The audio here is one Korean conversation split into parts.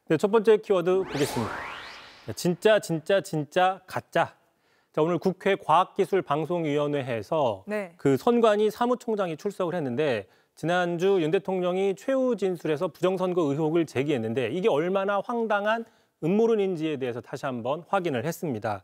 네, 첫 번째 키워드 보겠습니다. 진짜 가짜. 자, 오늘 국회 과학기술방송위원회에서 그 선관위 사무총장이 출석을 했는데 지난주 윤 대통령이 최후 진술에서 부정선거 의혹을 제기했는데 이게 얼마나 황당한 음모론인지에 대해서 다시 한번 확인을 했습니다.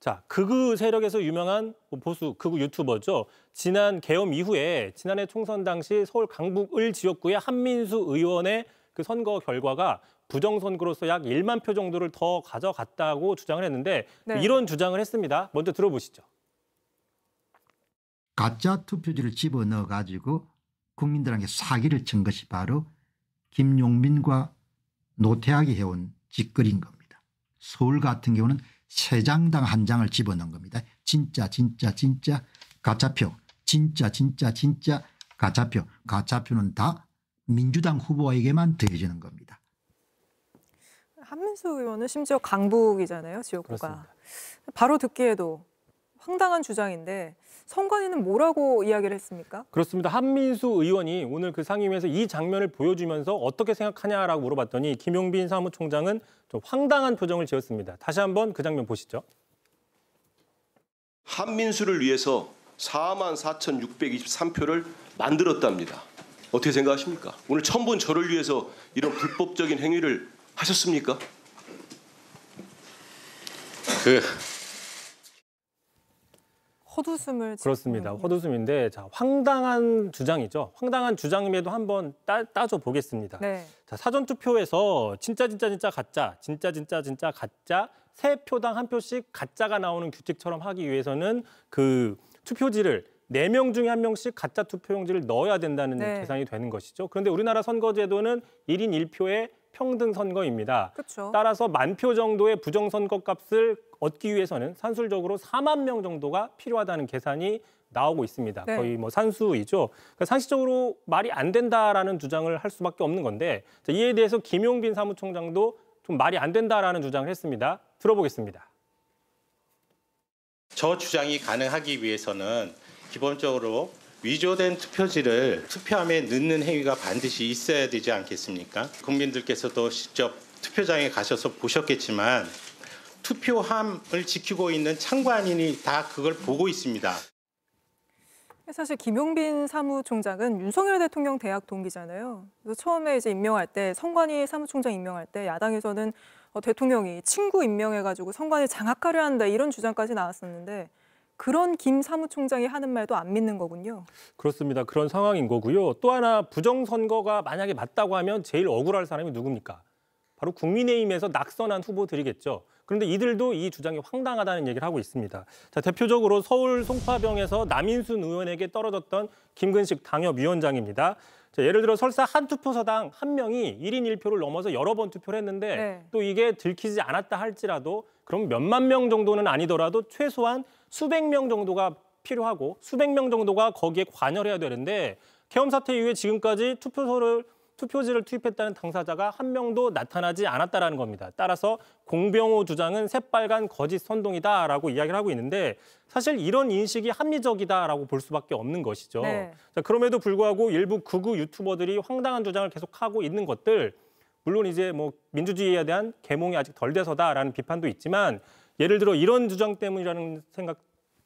자, 극우 세력에서 유명한 보수 극우 유튜버죠. 지난 계엄 이후에 지난해 총선 당시 서울 강북을 지역구의 한민수 의원의 그 선거 결과가 부정선거로서 약 1만 표 정도를 더 가져갔다고 주장을 했는데 이런 주장을 했습니다. 먼저 들어보시죠. 가짜 투표지를 집어넣어 가지고 국민들에게 사기를 친 것이 바로 김용민과 노태악이 해온 짓거리인 겁니다. 서울 같은 경우는 3장당 1장을 집어넣은 겁니다. 진짜 가짜표, 진짜 가짜표. 가짜표는 다 민주당 후보에게만 더해지는 겁니다. 한민수 의원은 심지어 강북이잖아요, 지역구가. 그렇습니다. 바로 듣기에도 황당한 주장인데 선관위는 뭐라고 이야기를 했습니까? 그렇습니다. 한민수 의원이 오늘 그 상임위에서 이 장면을 보여주면서 어떻게 생각하냐라고 물어봤더니 김용빈 사무총장은 좀 황당한 표정을 지었습니다. 다시 한번 그 장면 보시죠. 한민수를 위해서 44,623표를 만들었답니다. 어떻게 생각하십니까? 오늘 처음 본 저를 위해서 이런 불법적인 행위를 하셨습니까? 헛웃음을 그렇습니다. 헛웃음인데 자, 황당한 주장이죠. 황당한 주장임에도 한번 따져 보겠습니다. 자, 사전 투표에서 진짜 가짜, 진짜 가짜, 3표당 1표씩 가짜가 나오는 규칙처럼 하기 위해서는 그 투표지를 4명 중에 1명씩 가짜 투표용지를 넣어야 된다는 계산이 되는 것이죠. 그런데 우리나라 선거제도는 1인 1표의 평등 선거입니다. 그렇죠. 따라서 10,000표 정도의 부정선거 값을 얻기 위해서는 산술적으로 4만 명 정도가 필요하다는 계산이 나오고 있습니다. 거의 뭐 산수이죠. 그러니까 상식적으로 말이 안 된다라는 주장을 할 수밖에 없는 건데 이에 대해서 김용빈 사무총장도 좀 말이 안 된다라는 주장을 했습니다. 들어보겠습니다. 저 주장이 가능하기 위해서는 기본적으로 위조된 투표지를 투표함에 넣는 행위가 반드시 있어야 되지 않겠습니까? 국민들께서도 직접 투표장에 가셔서 보셨겠지만 투표함을 지키고 있는 참관인이 다 그걸 보고 있습니다. 사실 김용빈 사무총장은 윤석열 대통령 대학 동기잖아요. 그래서 처음에 이제 임명할 때 선관위 사무총장 임명할 때 야당에서는 대통령이 친구 임명해가지고 선관위 장악하려 한다 이런 주장까지 나왔었는데 그런 김 사무총장이 하는 말도 안 믿는 거군요. 그렇습니다. 그런 상황인 거고요. 또 하나 부정선거가 만약에 맞다고 하면 제일 억울할 사람이 누굽니까? 바로 국민의힘에서 낙선한 후보들이겠죠. 그런데 이들도 이 주장이 황당하다는 얘기를 하고 있습니다. 자, 대표적으로 서울 송파병에서 남인순 의원에게 떨어졌던 김근식 당협위원장입니다. 자, 예를 들어 설사 한 투표소당 1명이 1인 1표를 넘어서 여러 번 투표를 했는데 또 이게 들키지 않았다 할지라도 그럼 몇만 명 정도는 아니더라도 최소한 수백 명 정도가 필요하고 수백 명 정도가 거기에 관여를 해야 되는데 계엄 사태 이후에 지금까지 투표지를 투입했다는 당사자가 한 명도 나타나지 않았다라는 겁니다. 따라서 공병호 주장은 새빨간 거짓 선동이다라고 이야기를 하고 있는데 사실 이런 인식이 합리적이다라고 볼 수밖에 없는 것이죠. 자, 그럼에도 불구하고 일부 극우 유튜버들이 황당한 주장을 계속하고 있는 것들 물론 이제 뭐 민주주의에 대한 계몽이 아직 덜 돼서다라는 비판도 있지만 예를 들어 이런 주장 때문이라는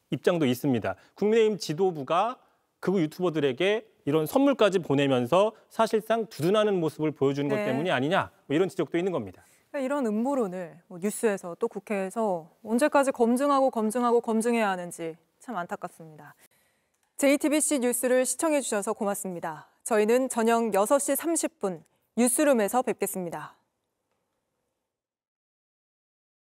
입장도 있습니다. 국민의힘 지도부가 극우 유튜버들에게 이런 선물까지 보내면서 사실상 두둔하는 모습을 보여주는 것 때문이 아니냐 뭐 이런 지적도 있는 겁니다. 이런 음모론을 뉴스에서 또 국회에서 언제까지 검증해야 하는지 참 안타깝습니다. JTBC 뉴스를 시청해 주셔서 고맙습니다. 저희는 저녁 6시 30분 뉴스룸에서 뵙겠습니다.